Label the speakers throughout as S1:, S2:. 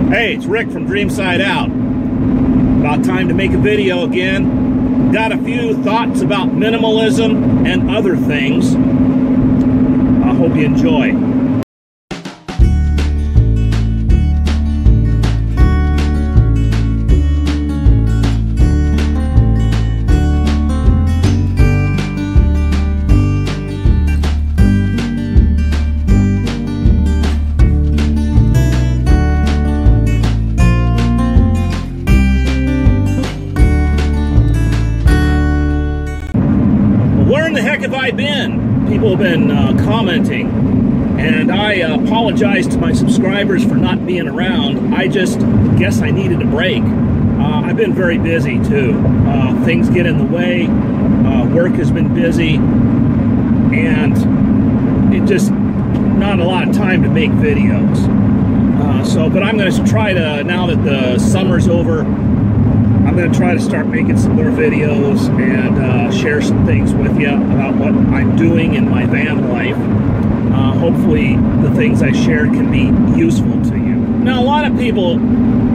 S1: Hey, it's Rick from DreamSideOut. About time to make a video again. Got a few thoughts about minimalism and other things. I hope you enjoy. Have I been? People have been commenting, and I apologize to my subscribers for not being around. I just guess I needed a break. I've been very busy too. Things get in the way. Work has been busy, and it just not a lot of time to make videos. But I'm going to try to, now that the summer's over, I'm going to try to start making some more videos and share some things with you about what I'm doing in my van life. Hopefully the things I share can be useful to you. Now, a lot of people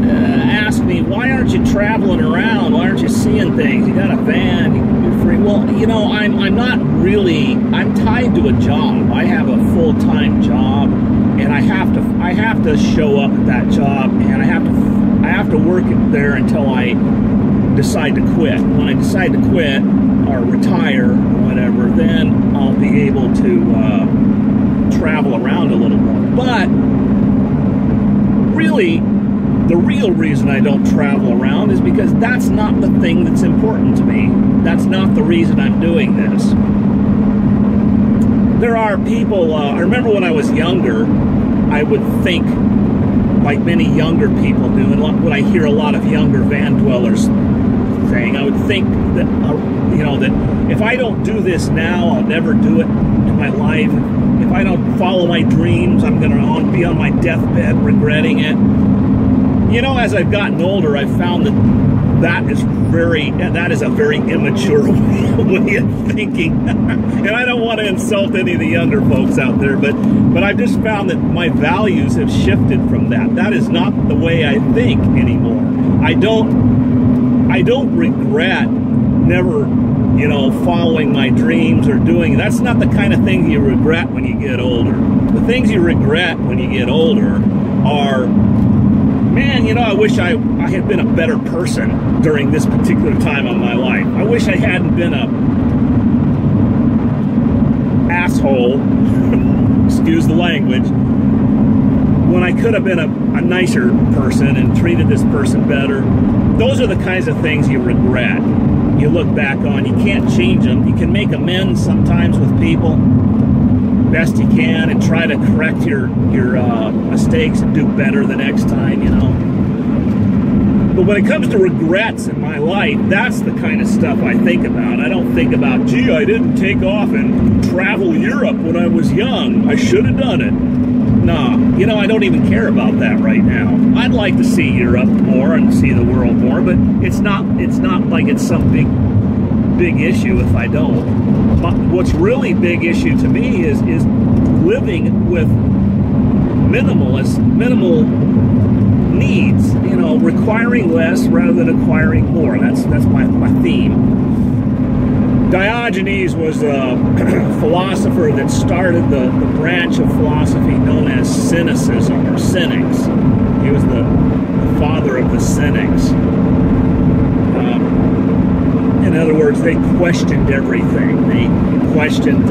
S1: ask me, why aren't you traveling around? Why aren't you seeing things? You got a van, you're free. Well, you know, I'm not really, I'm tied to a job. I have a full-time job, and I have to show up at that job, and I have to work there until I decide to quit. When I decide to quit or retire or whatever, then I'll be able to travel around a little more. But really, the real reason I don't travel around is because that's not the thing that's important to me. That's not the reason I'm doing this. There are people, I remember when I was younger, I would think, like many younger people do, and what I hear a lot of younger van dwellers saying, I would think that, you know, that if I don't do this now, I'll never do it in my life. If I don't follow my dreams, I'm going to be on my deathbed regretting it. You know, as I've gotten older, I've found that that is a very immature way of thinking. And I don't want to insult any of the younger folks out there, but I've just found that my values have shifted from that. That is not the way I think anymore. I don't regret never, you know, following my dreams or doing. That's not the kind of thing you regret when you get older. The things you regret when you get older are, man, you know, I wish I had been a better person during this particular time of my life. I wish I hadn't been a asshole, excuse the language, when I could have been a nicer person and treated this person better. Those are the kinds of things you regret. You look back on. You can't change them. You can make amends sometimes with people, best you can, and try to correct your mistakes and do better the next time, you know. But when it comes to regrets in my life, that's the kind of stuff I think about. I don't think about, gee, I didn't take off and travel Europe when I was young. I should have done it. No, you know, I don't even care about that right now. I'd like to see Europe more and see the world more, but it's not like it's some big issue if I don't. What's really big issue to me is living with minimal needs, you know, requiring less rather than acquiring more. That's my theme. Diogenes was a philosopher that started the branch of philosophy known as cynicism, or cynics. He was the father of the cynics. In other words, they questioned everything. They questioned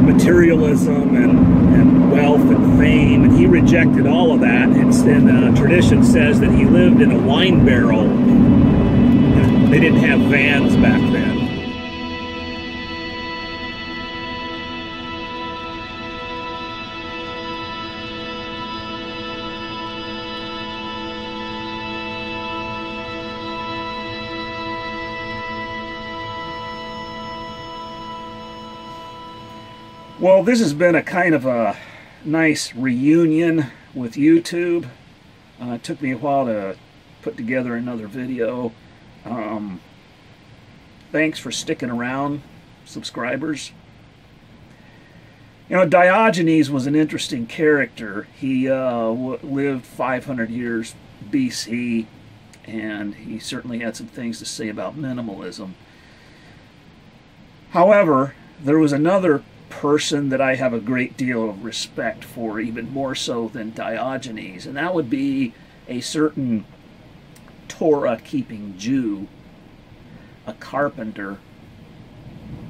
S1: materialism and wealth and fame, and he rejected all of that. And tradition says that he lived in a wine barrel. They didn't have vans back then. Well, this has been a kind of a nice reunion with YouTube. It took me a while to put together another video. Thanks for sticking around, subscribers. You know, Diogenes was an interesting character. He lived 500 years BC, and he certainly had some things to say about minimalism. However, there was another person that I have a great deal of respect for, even more so than Diogenes, and that would be a certain Torah-keeping Jew, a carpenter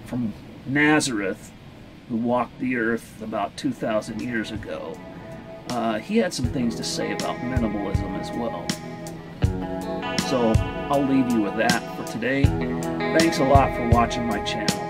S1: from Nazareth who walked the earth about 2,000 years ago. He had some things to say about minimalism as well. So I'll leave you with that for today. Thanks a lot for watching my channel.